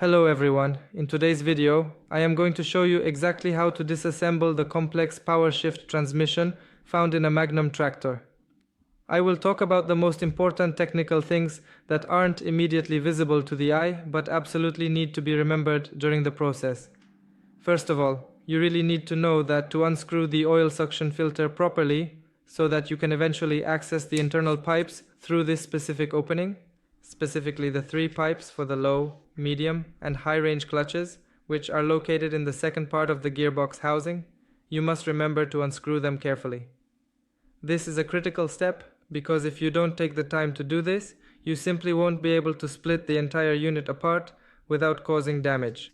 Hello everyone, in today's video I am going to show you exactly how to disassemble the complex PowerShift transmission found in a Magnum tractor. I will talk about the most important technical things that aren't immediately visible to the eye but absolutely need to be remembered during the process. First of all, you really need to know that to unscrew the oil suction filter properly so that you can eventually access the internal pipes through this specific opening, specifically the 3 pipes for the low, medium, and high range clutches, which are located in the second part of the gearbox housing, you must remember to unscrew them carefully. This is a critical step because if you don't take the time to do this, you simply won't be able to split the entire unit apart without causing damage.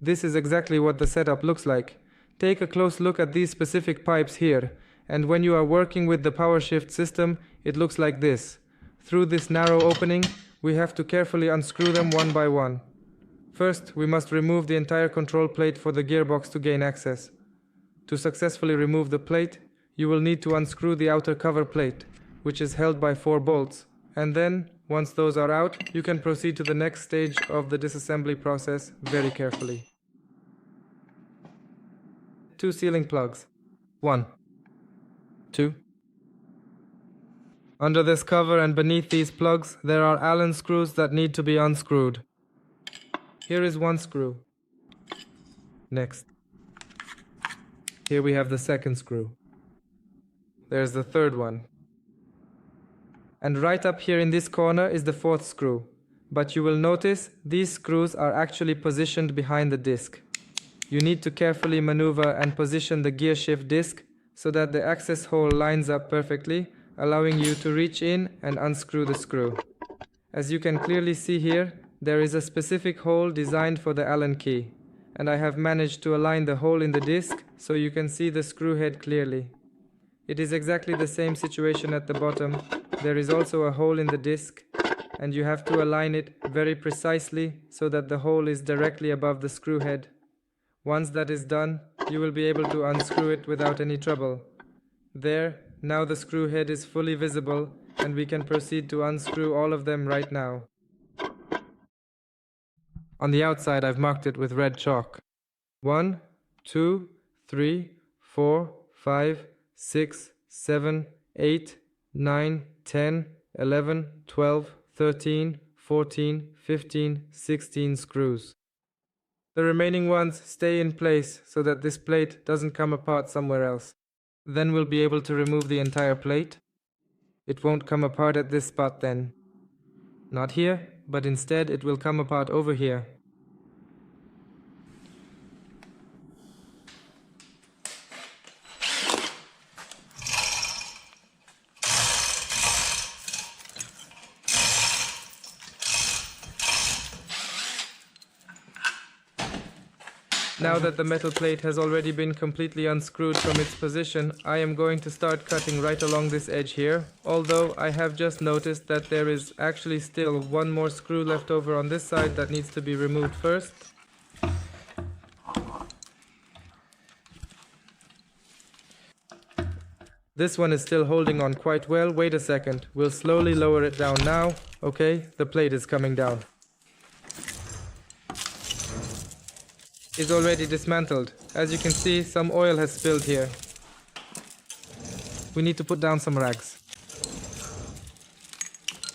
This is exactly what the setup looks like. Take a close look at these specific pipes here, and when you are working with the PowerShift system, it looks like this. Through this narrow opening, we have to carefully unscrew them one by one. First, we must remove the entire control plate for the gearbox to gain access. To successfully remove the plate, you will need to unscrew the outer cover plate, which is held by 4 bolts, and then, once those are out, you can proceed to the next stage of the disassembly process very carefully. 2 sealing plugs. 1, 2. Under this cover and beneath these plugs, there are Allen screws that need to be unscrewed. Here is one screw. Next. Here we have the second screw. There's the third one. And right up here in this corner is the fourth screw. But you will notice these screws are actually positioned behind the disc. You need to carefully maneuver and position the gear shift disc so that the access hole lines up perfectly, allowing you to reach in and unscrew the screw. As you can clearly see here, there is a specific hole designed for the Allen key, and I have managed to align the hole in the disc so you can see the screw head clearly. It is exactly the same situation at the bottom. There is also a hole in the disc, and you have to align it very precisely so that the hole is directly above the screw head. Once that is done, you will be able to unscrew it without any trouble. There, now the screw head is fully visible, and we can proceed to unscrew all of them right now. On the outside, I've marked it with red chalk. 1, 2, 3, 4, 5, 6, 7, 8, 9, 10, 11, 12, 13, 14, 15, 16 screws. The remaining ones stay in place so that this plate doesn't come apart somewhere else. Then we'll be able to remove the entire plate. It won't come apart at this spot then. Not here, but instead it will come apart over here. Now that the metal plate has already been completely unscrewed from its position, I am going to start cutting right along this edge here, although I have just noticed that there is actually still one more screw left over on this side that needs to be removed first. This one is still holding on quite well. Wait a second, we'll slowly lower it down now. Okay, the plate is coming down. Is already dismantled. As you can see, some oil has spilled here. We need to put down some rags.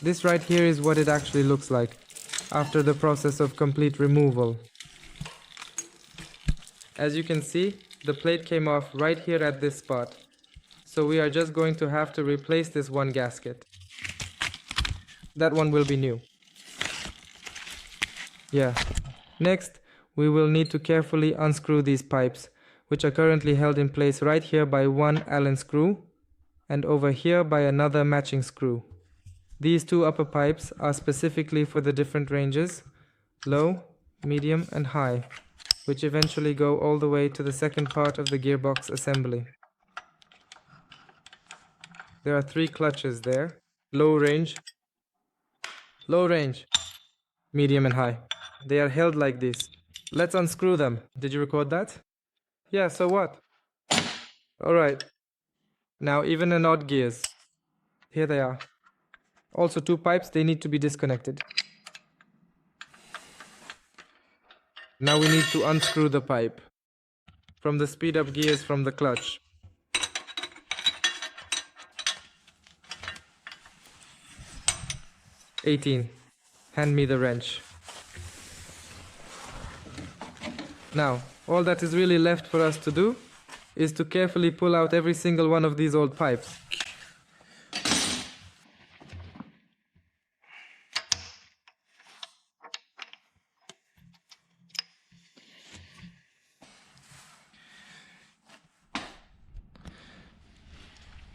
This right here is what it actually looks like after the process of complete removal. As you can see, the plate came off right here at this spot. So we are just going to have to replace this one gasket. That one will be new. Yeah. Next, we will need to carefully unscrew these pipes, which are currently held in place right here by one Allen screw and over here by another matching screw. These 2 upper pipes are specifically for the different ranges, low, medium and high, which eventually go all the way to the second part of the gearbox assembly. There are 3 clutches there, low range, medium and high. They are held like this. Let's unscrew them. Did you record that? Yeah, so what? Alright. Now even and odd gears. Here they are. Also 2 pipes, they need to be disconnected. Now we need to unscrew the pipe from the speed up gears from the clutch. "18. Hand me the wrench." Now, all that is really left for us to do is to carefully pull out every single one of these old pipes.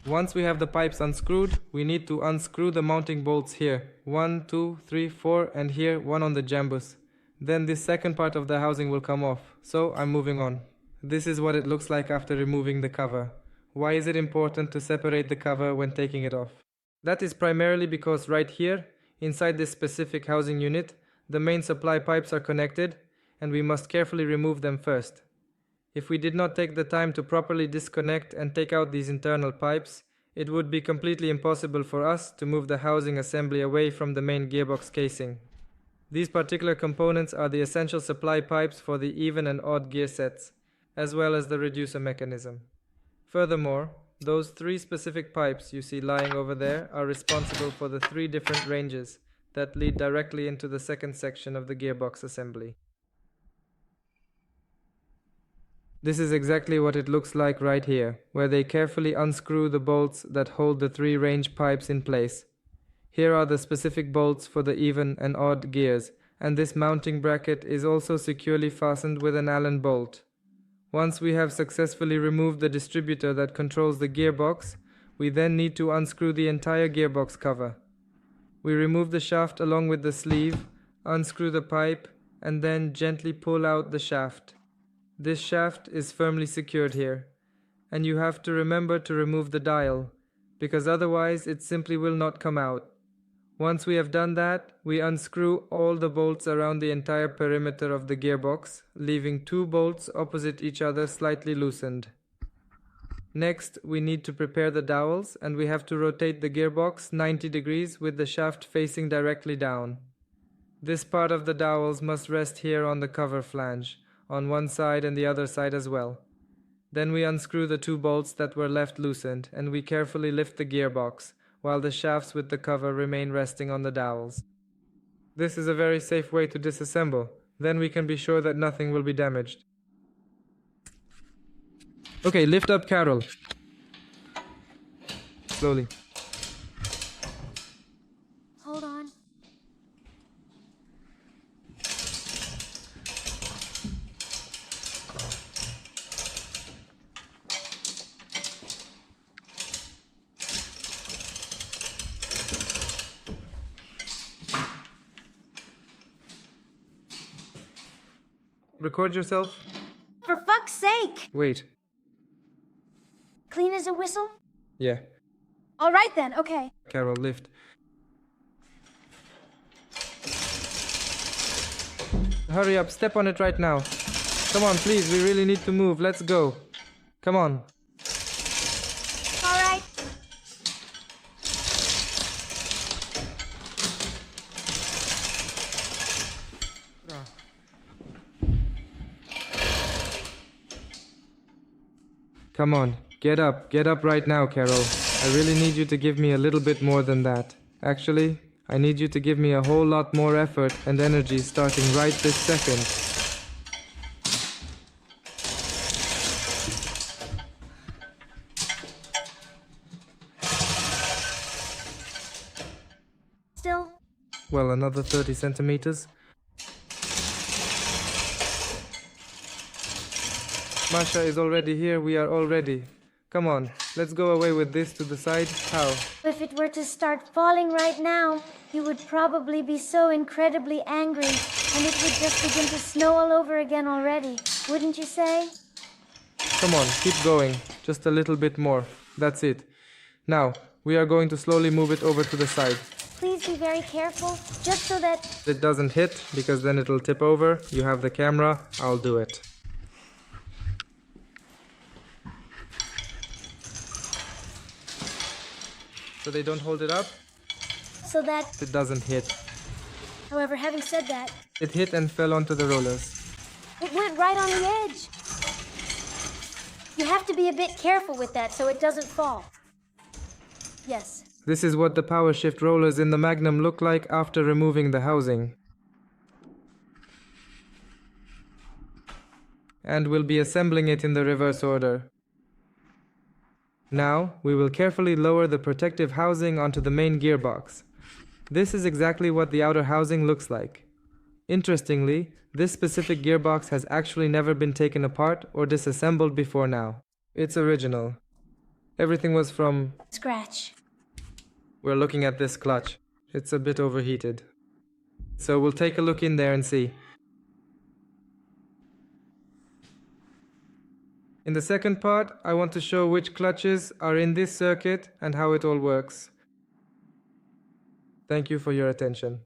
Once we have the pipes unscrewed, we need to unscrew the mounting bolts here. 1, 2, 3, 4, and here one on the jambus. Then this second part of the housing will come off, so I'm moving on. This is what it looks like after removing the cover. Why is it important to separate the cover when taking it off? That is primarily because right here, inside this specific housing unit, the main supply pipes are connected, and we must carefully remove them first. If we did not take the time to properly disconnect and take out these internal pipes, it would be completely impossible for us to move the housing assembly away from the main gearbox casing. These particular components are the essential supply pipes for the even and odd gear sets, as well as the reducer mechanism. Furthermore, those 3 specific pipes you see lying over there are responsible for the 3 different ranges that lead directly into the second section of the gearbox assembly. This is exactly what it looks like right here, where they carefully unscrew the bolts that hold the 3 range pipes in place. Here are the specific bolts for the even and odd gears, and this mounting bracket is also securely fastened with an Allen bolt. Once we have successfully removed the distributor that controls the gearbox, we then need to unscrew the entire gearbox cover. We remove the shaft along with the sleeve, unscrew the pipe, and then gently pull out the shaft. This shaft is firmly secured here, and you have to remember to remove the dial, because otherwise it simply will not come out. Once we have done that, we unscrew all the bolts around the entire perimeter of the gearbox, leaving 2 bolts opposite each other slightly loosened. Next, we need to prepare the dowels, and we have to rotate the gearbox 90 degrees with the shaft facing directly down. This part of the dowels must rest here on the cover flange, on one side and the other side as well. Then we unscrew the 2 bolts that were left loosened, and we carefully lift the gearbox, while the shafts with the cover remain resting on the dowels. This is a very safe way to disassemble. Then we can be sure that nothing will be damaged. Okay, lift up Carol. Slowly. Hold on. Record yourself. For fuck's sake! Wait. Clean as a whistle? Yeah. All right then, okay. Carol, lift. Hurry up, step on it right now. Come on, please, we really need to move. Let's go. Come on. All right. Come on, get up right now, Carol. I really need you to give me a little bit more than that. Actually, I need you to give me a whole lot more effort and energy starting right this second. Still? Well, another 30 centimeters. Masha is already here, we are all ready. Come on, let's go away with this to the side. How? If it were to start falling right now, you would probably be so incredibly angry, and it would just begin to snow all over again already, wouldn't you say? Come on, keep going. Just a little bit more. That's it. Now, we are going to slowly move it over to the side. Please be very careful, just so that... It doesn't hit, because then it'll tip over. You have the camera, I'll do it. so they don't hold it up. So that, It doesn't hit. however, having said that, It hit and fell onto the rollers. it went right on the edge. You have to be a bit careful with that so it doesn't fall. Yes. This is what the PowerShift rollers in the Magnum look like after removing the housing. And we'll be assembling it in the reverse order. Now, we will carefully lower the protective housing onto the main gearbox. This is exactly what the outer housing looks like. Interestingly, this specific gearbox has actually never been taken apart or disassembled before now. It's original. Everything was from Scratch. We're looking at this clutch. It's a bit overheated. So we'll take a look in there and see. In the second part, I want to show which clutches are in this circuit and how it all works. Thank you for your attention.